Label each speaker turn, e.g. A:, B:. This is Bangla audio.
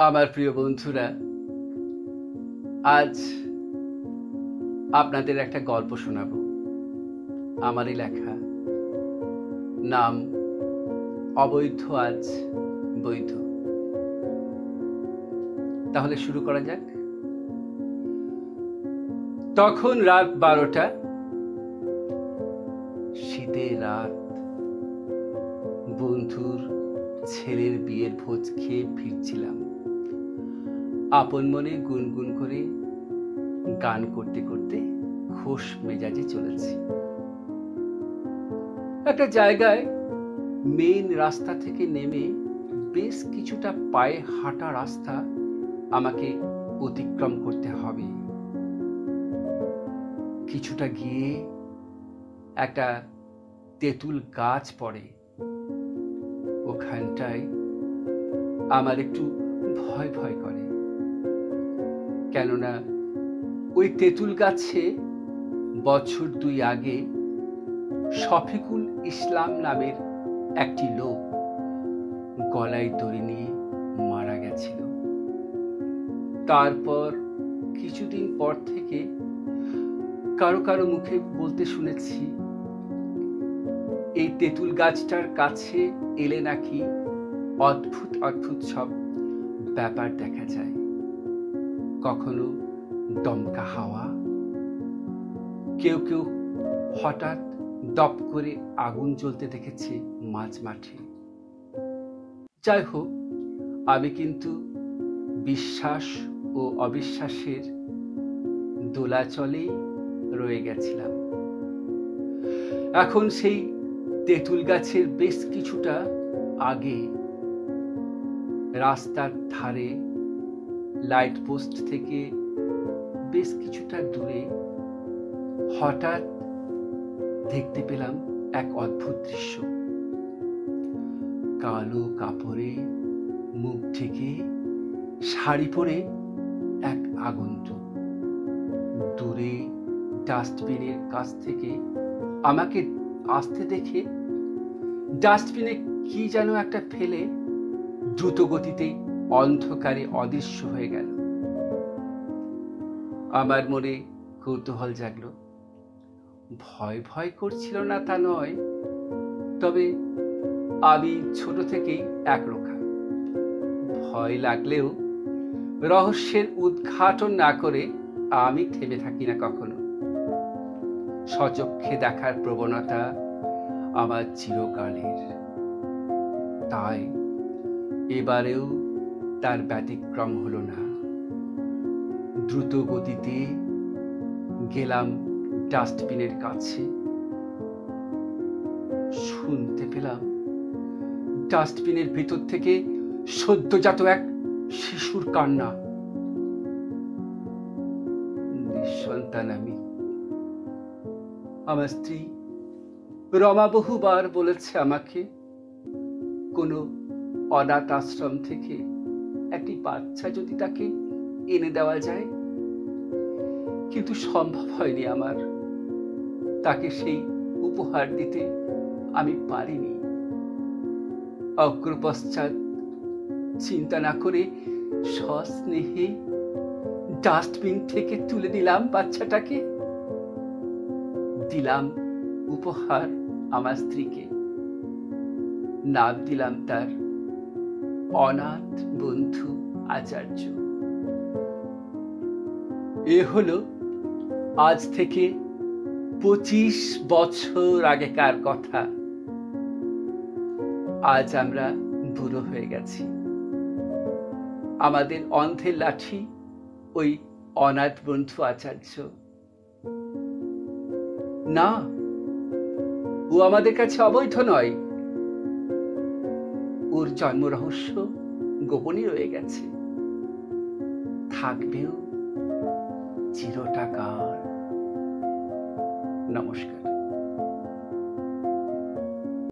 A: আমার প্রিয় বন্ধুরা, আজ আপনাদের একটা গল্প শোনাব। আমারই লেখা, নাম অবৈধ আজ বৈধ। তাহলে শুরু করা যাক। তখন রাত 12টা, শীতের রাত। বন্ধুর ছেলের বিয়ের ভোজ খেয়ে ফিরছিলাম। আপন মনে গুনগুন করে গান করতে করতে খোশ মেজাজে চলেছি। একটা জায়গায় মেইন রাস্তা থেকে নেমে বেশ কিছুটা পায়ে হাঁটা রাস্তা আমাকে অতিক্রম করতে হবে। কিছুটা গিয়ে একটা তেঁতুল গাছ পড়ে। ওখানটায় আমার একটু ভয় ভয় করে, কেননা ওই তেঁতুল গাছে বছর 2 আগে শফিকুল ইসলাম নামের একটি লোক গলায় দড়ি নিয়ে মারা গেছিল। তারপর কিছুদিন পর থেকে কারো কারো মুখে বলতে শুনেছি, এই তেঁতুল গাছটার কাছে এলে নাকি অদ্ভুত অদ্ভুত সব ব্যাপার দেখা যায়। কখনো দমকা হাওয়া, কেউ কেউ হঠাৎ দপ করে আগুন জ্বলতে দেখেছে মাঝ মাঠে। যাই হোক, আমি কিন্তু বিশ্বাস ও অবিশ্বাসের দোলাচলেই রয়ে গেছিলাম। এখন সেই তেঁতুল গাছের বেশ কিছুটা আগে রাস্তার ধারে লাইট পোস্ট থেকে বেশ কিছুটা দূরে হঠাৎ দেখতে পেলাম এক অদ্ভুত দৃশ্য। কালো কাপড়ে মুখ ঢেকে শাড়ি পরে এক আগন্তুক দূরে ডাস্টবিনের কাছ থেকে আমাকে আসতে দেখে ডাস্টবিনে কি যেন একটা ফেলে দ্রুত গতিতে অন্ধকারে অদৃশ্য হয়ে গেল। আমার মনে কৌতূহল জাগলো। ভয় ভয় করছিল না তা নয়, তবে আমি ছোট থেকেই একরোখা। ভয় লাগলেও রহস্যের উদ্ঘাটন না করে আমি থেমে থাকি না কখনো। সচক্ষে দেখার প্রবণতা আমার চিরকালের, তাই এবারেও তার ব্যতিক্রম হলো না। দ্রুত গতিতে গেলাম ডাস্টবিনের কাছে। শুনতে পেলাম ডাস্টবিনের ভিতর থেকে সদ্যজাত এক শিশুর কান্না। নিঃসন্তান আমি। আমার স্ত্রী রমা বহুবার বলেছে আমাকে, কোনো অনাথ আশ্রম থেকে একটি বাচ্চা যদি তাকে এনে দেওয়া যায়, কিন্তু সম্ভব হয়নি আমার। তাকে সেই উপহার দিতে আমি পারিনি। অগ্রপশ্চাৎ চিন্তা না করে সস্নেহে ডাস্টবিন থেকে তুলে নিলাম বাচ্চাটাকে, দিলাম উপহার আমার স্ত্রীকে। নাম দিলাম তার অনাথ বন্ধু আচার্য। এ হলো আজ থেকে 25 বছর আগেকার কথা। আজ আমরা বুড়ো হয়ে গেছি। আমাদের অন্ধের লাঠি ওই অনাথ বন্ধু আচার্য না, ও আমাদের কাছে অবৈধ নয়। ওর জন্ম রহস্য গোপনই রয়ে গেছে, থাকবেও চিরটাকাল। নমস্কার।